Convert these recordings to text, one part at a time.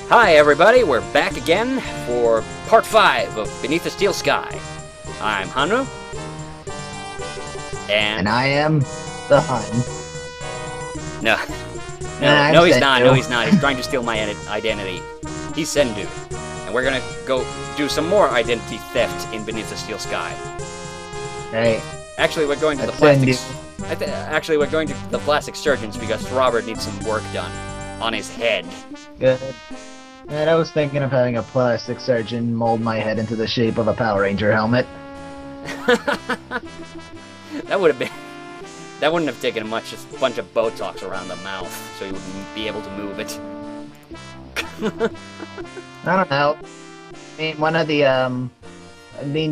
Hi everybody, we're back again for part 5 of Beneath the Steel Sky. I'm Hanu. And I am TheHande. No, he's not. No, he's not. He's trying to steal my identity. He's Sendu. And we're gonna go do some more identity theft in Beneath the Steel Sky. Right. Actually, we're going to the plastics. Actually, we're going to the plastic surgeons because Robert needs some work done on his head. Good. And I was thinking of having a plastic surgeon mold my head into the shape of a Power Ranger helmet. That would have been. That wouldn't have taken much. Just a bunch of Botox around the mouth, so you wouldn't be able to move it. I don't know.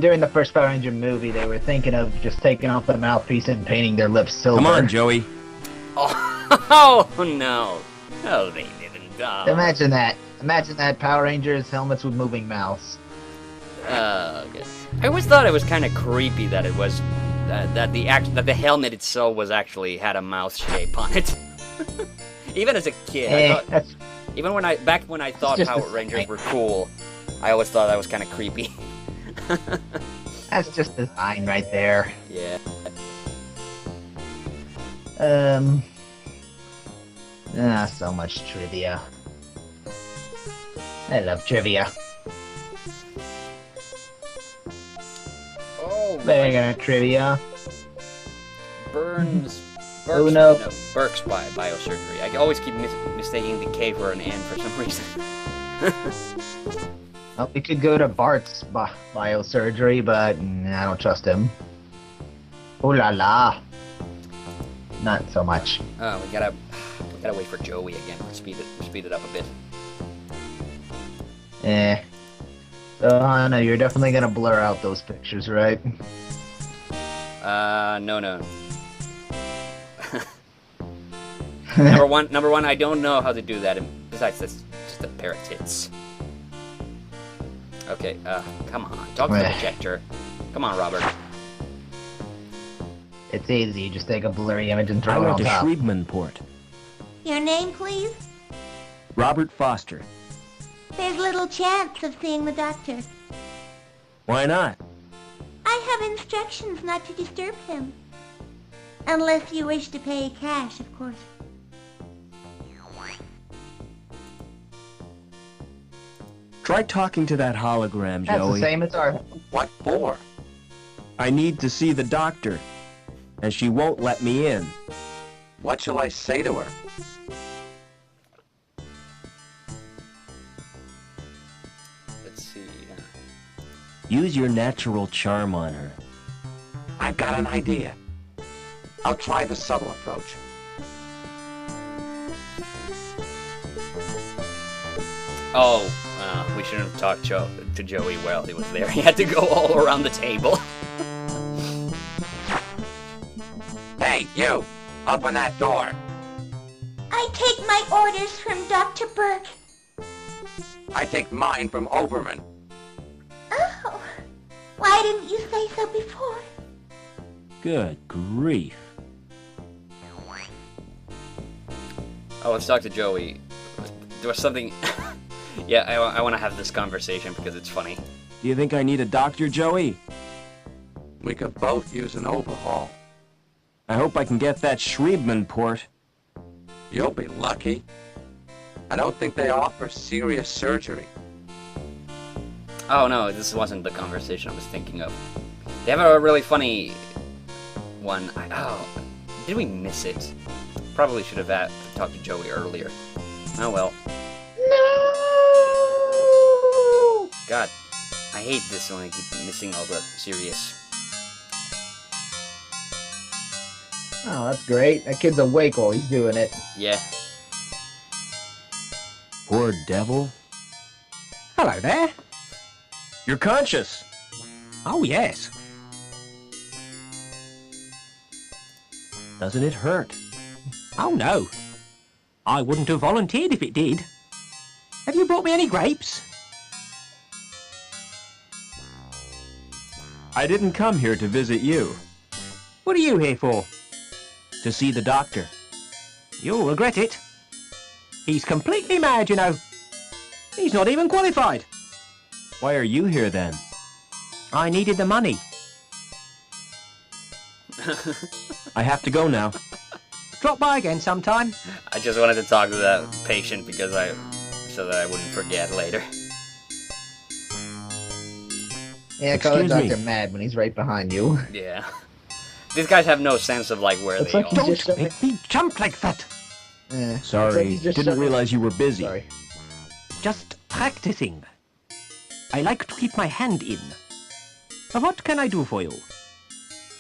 During the first Power Ranger movie, they were thinking of just taking off the mouthpiece and painting their lips silver. Come on, Joey. Oh no! Oh, they didn't. Oh. Imagine that. Imagine that Power Rangers helmets with moving mouths. Okay. I always thought it was kind of creepy that it was that the helmet itself was actually had a mouth shape on it. Even as a kid, even when I thought Power Rangers were cool, I always thought that was kind of creepy. That's just design right there. Yeah. So much trivia. I love trivia. Oh, There you go, trivia. Burks biosurgery. I always keep mistaking the K for an N for some reason. Well, we could go to Bart's biosurgery, but I don't trust him. Ooh la la. Not so much. Oh, we gotta wait for Joey again. Speed it up a bit. So, Hannah, you're definitely gonna blur out those pictures, right? No. Number one, I don't know how to do that, and besides, that's just a pair of tits. Okay, come on, talk to the projector. Come on, Robert. It's easy, you just take a blurry image and I throw it went on to top. Shriebmanport. Your name, please? Robert Foster. There's little chance of seeing the doctor. Why not? I have instructions not to disturb him. Unless you wish to pay cash, of course. Try talking to that hologram, That's Joey. the same as our... What for? I need to see the doctor, and she won't let me in. What shall I say to her? Let's see. Use your natural charm on her. I've got an idea. I'll try the subtle approach. Oh, we shouldn't have talked to Joey while he was there. He had to go all around the table. Hey, you! Open that door! I take my orders from Dr. Burke. I take mine from Overman. Oh, why didn't you say so before? Good grief. Oh, let's talk to Joey. There was something... Yeah, I want to have this conversation because it's funny. Do you think I need a doctor, Joey? We could both use an overhaul. I hope I can get that Shriebmanport. You'll be lucky. I don't think they offer serious surgery. Oh no, this wasn't the conversation I was thinking of. They have a really funny one. Did we miss it? Probably should have talked to Joey earlier. Oh well. No! God, I hate this when I keep missing all the serious. Oh, that's great. That kid's awake while he's doing it. Yeah. Poor devil. Hello there. You're conscious. Oh, yes. Doesn't it hurt? Oh, no. I wouldn't have volunteered if it did. Have you brought me any grapes? I didn't come here to visit you. What are you here for? To see the doctor. You'll regret it. He's completely mad, you know. He's not even qualified. Why are you here then? I needed the money. I have to go now. Drop by again sometime. I just wanted to talk to that patient because so that I wouldn't forget later. Yeah, call the Excuse me. doctor mad when he's right behind you. Yeah. These guys have no sense of like where Looks they like he's are. just Don't make me jump like that. Sorry, didn't realize you were busy. Sorry. Just practicing. I like to keep my hand in. What can I do for you?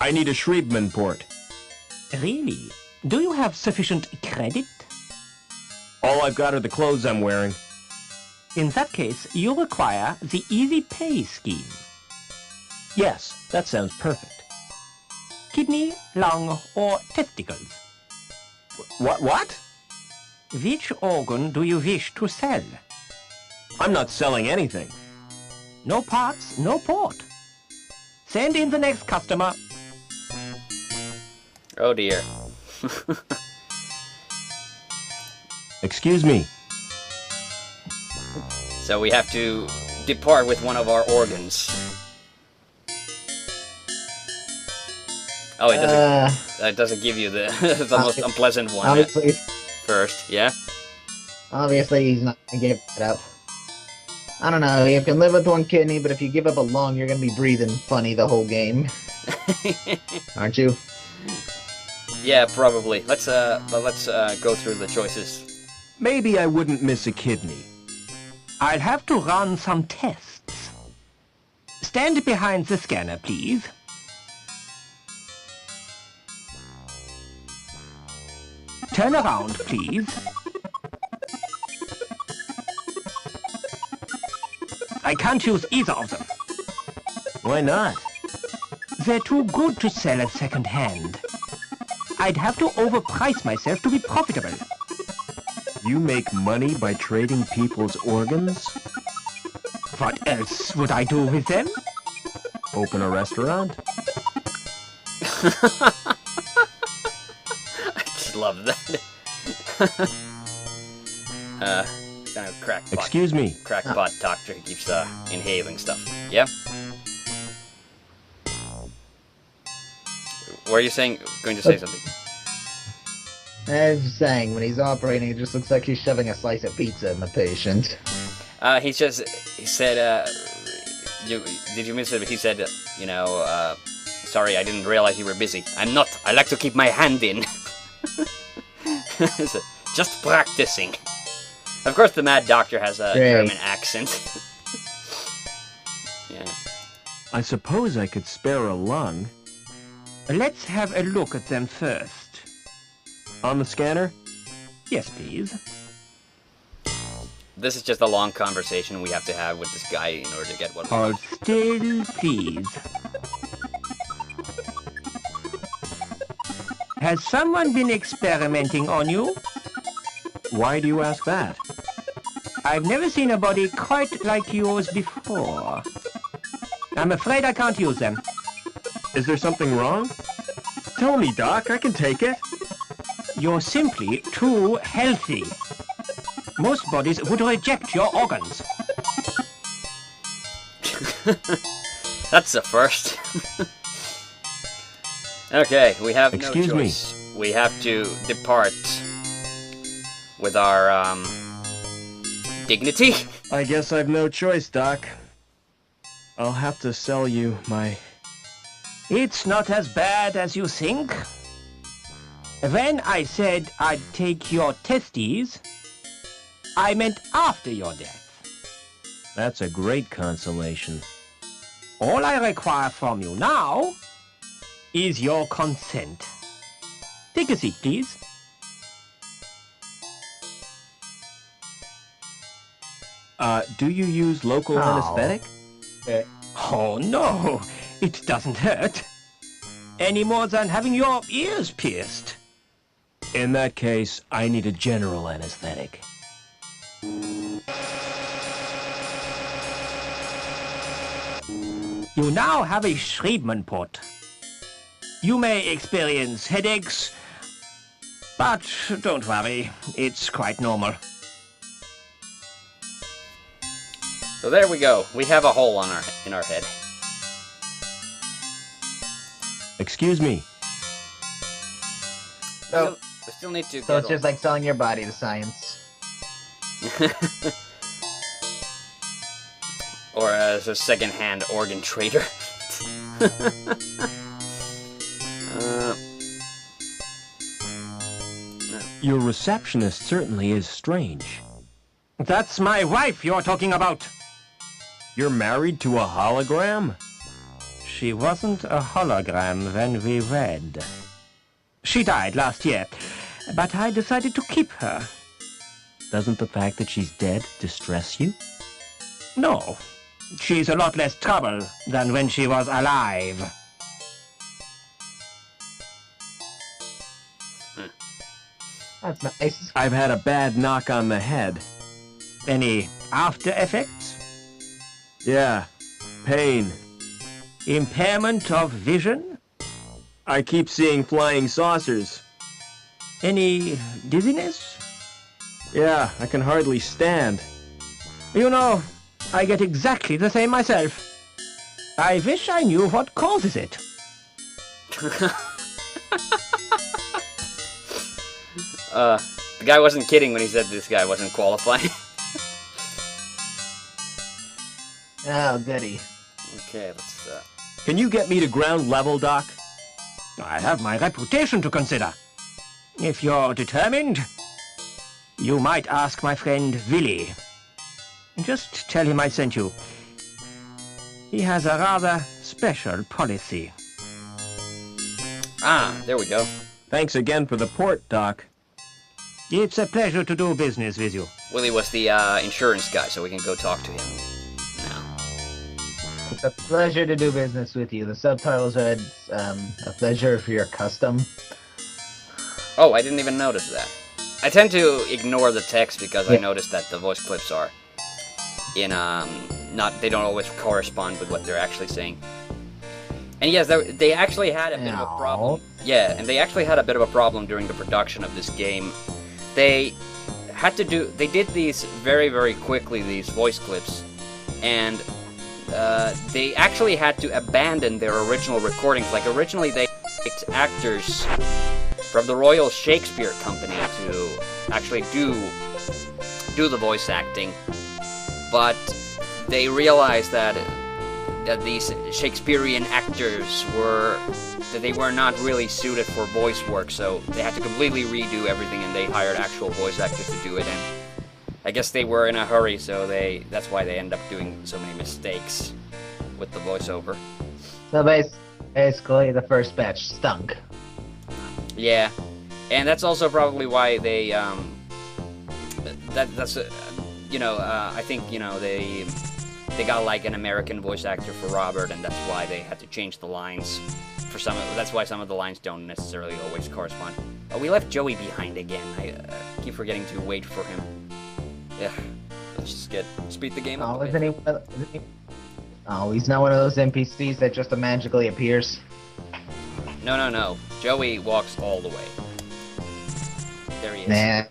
I need a Schriebman port. Really? Do you have sufficient credit? All I've got are the clothes I'm wearing. In that case, you require the Easy Pay scheme. Yes, that sounds perfect. Kidney, lung, or testicles. What? Which organ do you wish to sell? I'm not selling anything. No parts, no port. Send in the next customer. Oh dear. Excuse me. So we have to depart with one of our organs. Oh, it doesn't give you the the most unpleasant one Obviously, first, yeah? obviously he's not gonna give it up. I don't know, you can live with one kidney, but if you give up a lung, you're gonna be breathing funny the whole game. Aren't you? Yeah, probably. Let's go through the choices. Maybe I wouldn't miss a kidney. I'll have to run some tests. Stand behind the scanner, please. Turn around, please. I can't use either of them. Why not? They're too good to sell at second hand. I'd have to overprice myself to be profitable. You make money by trading people's organs? What else would I do with them? Open a restaurant? I just love that. Kind of crackpot. Excuse me. Crackpot doctor. He keeps inhaling stuff. Yeah. Were you going to say something? I was just saying, when he's operating, it just looks like he's shoving a slice of pizza in the patient. He said, did you miss it? He said, sorry, I didn't realize you were busy. I'm not. I like to keep my hand in. So, just practicing. Of course, the Mad Doctor has a German accent. Yeah. I suppose I could spare a lung. Let's have a look at them first. On the scanner? Yes, please. This is just a long conversation we have to have with this guy in order to get what we Hold want. still, please. Has someone been experimenting on you? Why do you ask that? I've never seen a body quite like yours before. I'm afraid I can't use them. Is there something wrong? Tell me, Doc, I can take it. You're simply too healthy. Most bodies would reject your organs. That's the first. Okay, we have Excuse no choice. We have to depart with our dignity. I guess I've no choice, Doc. I'll have to sell you my... It's not as bad as you think. When I said I'd take your testes, I meant after your death. That's a great consolation. All I require from you now is your consent. Take a seat, please. Do you use local anesthetic? Oh, no, it doesn't hurt. Any more than having your ears pierced. In that case, I need a general anesthetic. You now have a Schriebman port. You may experience headaches, but don't worry, it's quite normal. So there we go. We have a hole in our head. Excuse me. So, We still need to. so it's just like selling your body to science. Or as a second-hand organ trader. Your receptionist certainly is strange. That's my wife you're talking about. You're married to a hologram? She wasn't a hologram when we wed. She died last year, but I decided to keep her. Doesn't the fact that she's dead distress you? No, she's a lot less trouble than when she was alive. That's nice. I've had a bad knock on the head. Any after effects? Yeah, pain. Impairment of vision? I keep seeing flying saucers. Any dizziness? Yeah, I can hardly stand. You know, I get exactly the same myself. I wish I knew what causes it. The guy wasn't kidding when he said this guy wasn't qualified. Oh, goody. Okay, let's, Can you get me to ground level, Doc? I have my reputation to consider. If you're determined, you might ask my friend Willy. Just tell him I sent you. He has a rather special policy. there we go. Thanks again for the port, Doc. It's a pleasure to do business with you. Willie was the insurance guy, so we can go talk to him now. It's a pleasure to do business with you. The subtitles read, a pleasure for your custom. Oh, I didn't even notice that. I tend to ignore the text because I noticed that the voice clips are in, they don't always correspond with what they're actually saying. And yes, they actually had a bit of a problem. Yeah, and they actually had a bit of a problem during the production of this game. They did these very, very quickly, these voice clips, and they actually had to abandon their original recordings. Like, originally they picked actors from the Royal Shakespeare Company to actually do the voice acting, but they realized that these Shakespearean actors were not really suited for voice work, so they had to completely redo everything, and they hired actual voice actors to do it. And I guess they were in a hurry, so that's why they end up doing so many mistakes with the voiceover. So basically, the first batch stunk. Yeah, and that's also probably why they I think they got like an American voice actor for Robert, and that's why they had to change the lines for some. That's why some of the lines don't necessarily always correspond. Oh, we left Joey behind again. I keep forgetting to wait for him. Yeah, let's just speed the game up. Oh, isn't he? Oh, he's not one of those NPCs that just magically appears. No. Joey walks all the way. There he is. Nah.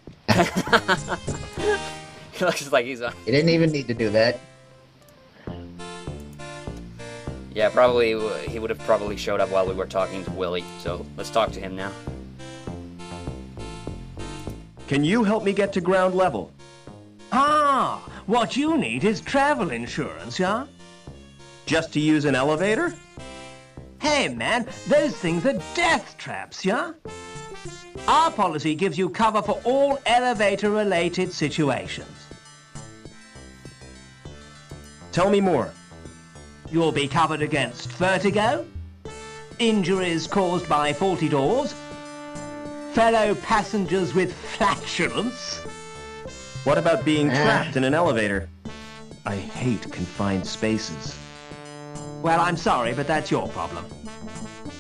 He looks like he's on. He didn't even need to do that. Yeah, probably he would have probably showed up while we were talking to Willie. So let's talk to him now. Can you help me get to ground level? Ah, what you need is travel insurance, yeah? Just to use an elevator? Hey, man, those things are death traps, yeah? Our policy gives you cover for all elevator-related situations. Tell me more. You'll be covered against vertigo, injuries caused by faulty doors, fellow passengers with flatulence. What about being trapped in an elevator? I hate confined spaces. Well, I'm sorry, but that's your problem.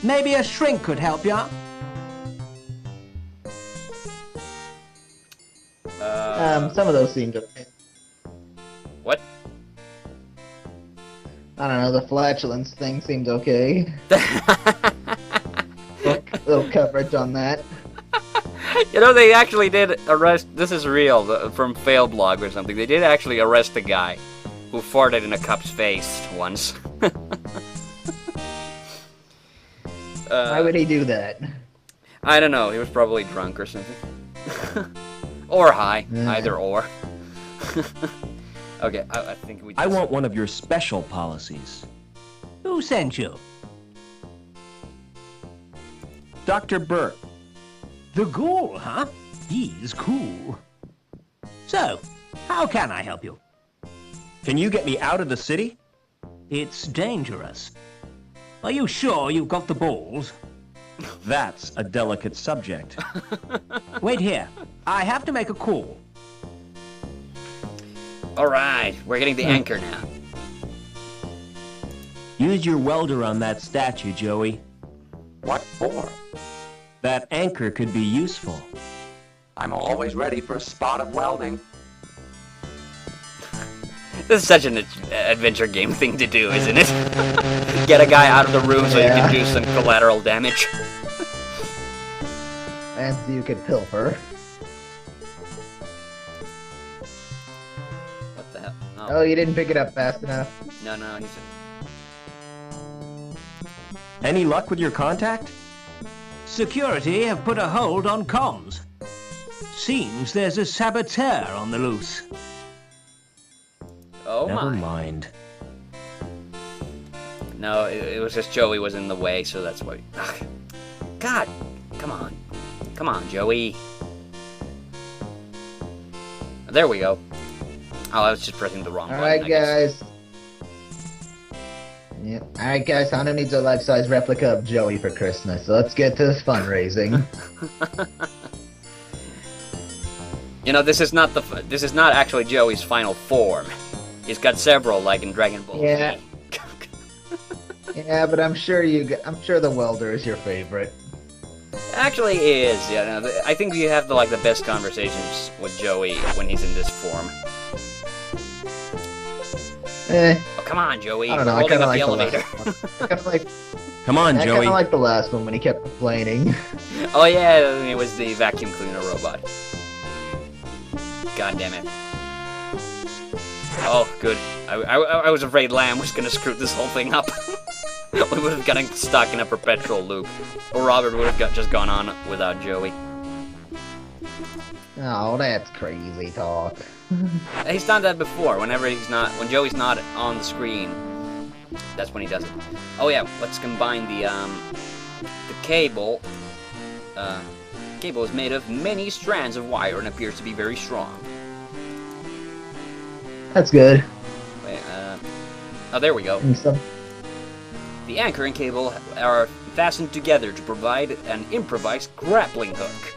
Maybe a shrink could help you. Some of those seemed okay. What? I don't know, the flatulence thing seemed okay. little coverage on that. You know, they actually did arrest, this is real, from Failblog or something, they did actually arrest a guy who farted in a cup's face once. Why would he do that? I don't know. He was probably drunk or something. Or high. Either or. Okay, I think we just... I want one of your special policies. Who sent you? Dr. Burke. The ghoul, huh? He's cool. So, how can I help you? Can you get me out of the city? It's dangerous. Are you sure you've got the balls? That's a delicate subject. Wait here. I have to make a call. Alright, we're getting the anchor now. Use your welder on that statue, Joey. What for? That anchor could be useful. I'm always ready for a spot of welding. This is such an adventure game thing to do, isn't it? Get a guy out of the room so you can do some collateral damage. And so you could pilfer. What the hell? Oh, you didn't pick it up fast enough. No, he's... Any luck with your contact? Security have put a hold on comms. Seems there's a saboteur on the loose. Oh Never my. mind. No, it was just Joey was in the way, so that's why... God! Come on. Come on, Joey. There we go. Oh, I was just pressing the wrong button, Alright, I guess. guys. Yep. Alright, guys, Honda needs a life-size replica of Joey for Christmas, so let's get to this fundraising. You know, this is not actually Joey's final form. He's got several, like in Dragon Ball Z. Yeah. Yeah, but I'm sure the welder is your favorite. Actually is, yeah. No, I think you have the best conversations with Joey when he's in this form. Oh, come on, Joey. I don't know, We're holding up I the kinda elevator. Come on, I Joey. kinda like the last one when he kept complaining. Oh yeah, it was the vacuum cleaner robot. God damn it. Oh, good. I was afraid Lamb was gonna screw this whole thing up. We would have gotten stuck in a perpetual loop. Or Robert would have just gone on without Joey. Oh, that's crazy talk. He's done that before. When Joey's not on the screen, that's when he does it. Oh yeah, let's combine the cable. Cable is made of many strands of wire and appears to be very strong. That's good. Wait, oh, there we go. The anchor and cable are fastened together to provide an improvised grappling hook.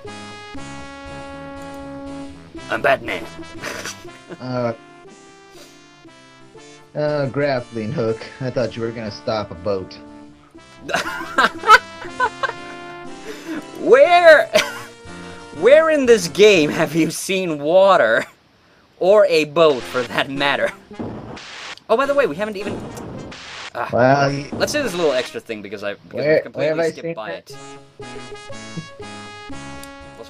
I'm Batman. Grappling hook. I thought you were gonna stop a boat. Where in this game have you seen water? Or a boat, for that matter. Oh, by the way, we haven't even... Well, let's do this little extra thing because we where have completely I skipped seen by that? it.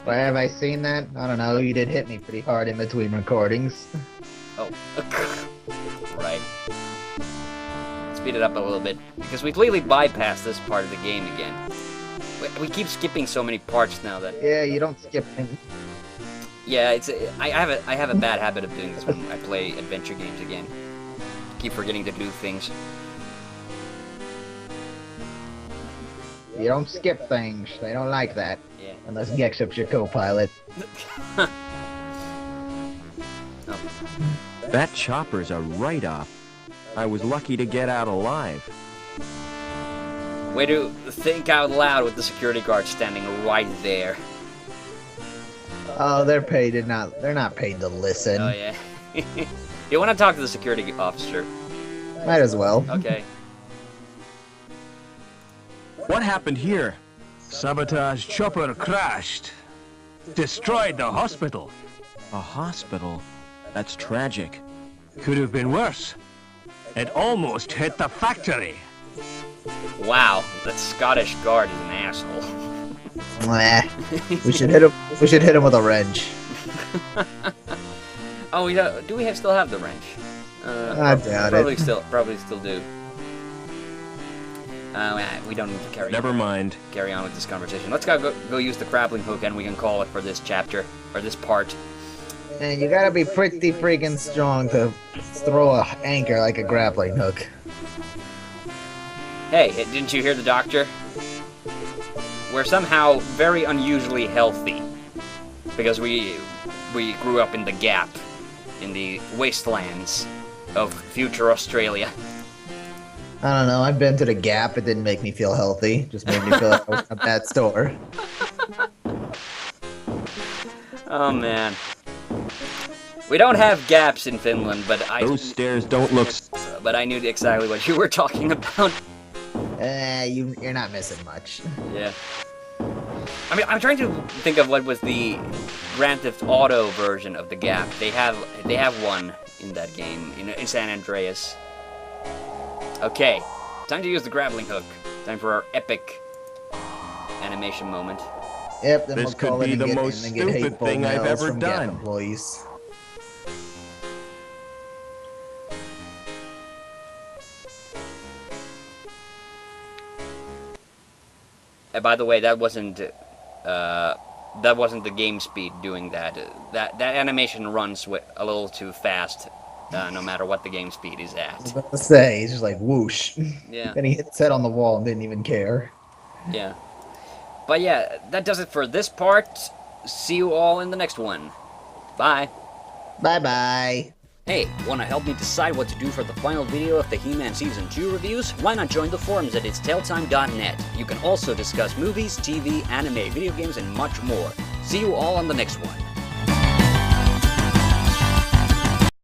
Where have I seen that? I don't know. You did hit me pretty hard in between recordings. Oh. Right. Speed it up a little bit. Because we completely bypassed this part of the game again. We keep skipping so many parts now that... Yeah, you don't skip things. Yeah, I have a bad habit of doing this when I play adventure games again. Keep forgetting to do things. You don't skip things. They don't like that. Yeah. Unless Gexup's your co-pilot. Oh. That chopper's a write-off. I was lucky to get out alive. Way to think out loud with the security guard standing right there. Oh, they're not paid to listen. Oh yeah. You want to talk to the security officer? Might as well. Okay. What happened here? Sabotage chopper crashed. Destroyed the hospital. A hospital? That's tragic. Could have been worse. It almost hit the factory. Wow, that Scottish guard is an asshole. Mwah. We should hit him with a wrench. Oh, do we still have the wrench? I doubt it. Probably still do. We don't need to carry on with this conversation. Let's go use the grappling hook, and we can call it for this chapter or this part. And you gotta be pretty freaking strong to throw a anchor like a grappling hook. Hey, didn't you hear the doctor? We're somehow very unusually healthy because we grew up in the gap, in the wastelands of future Australia. I don't know, I've been to the Gap, it didn't make me feel healthy. Just made me feel like I was in a bad store. Oh man. We don't have gaps in Finland, but those stairs don't look... But I knew exactly what you were talking about. You're not missing much. Yeah. I mean, I'm trying to think of what was the Grand Theft Auto version of the Gap. They have one in that game, in San Andreas. Okay, time to use the grappling hook. Time for our epic animation moment. Yep, then this we'll call could be it the most stupid thing I've ever done. Employees. And by the way, that wasn't the game speed doing that. That animation runs a little too fast. No matter what the game speed is at. I was about to say, he's just like whoosh. Yeah. Then he hit his head on the wall and didn't even care. Yeah. But yeah, that does it for this part. See you all in the next one. Bye. Bye-bye. Hey, want to help me decide what to do for the final video of the He-Man Season 2 reviews? Why not join the forums at itstelltime.net. You can also discuss movies, TV, anime, video games, and much more. See you all on the next one.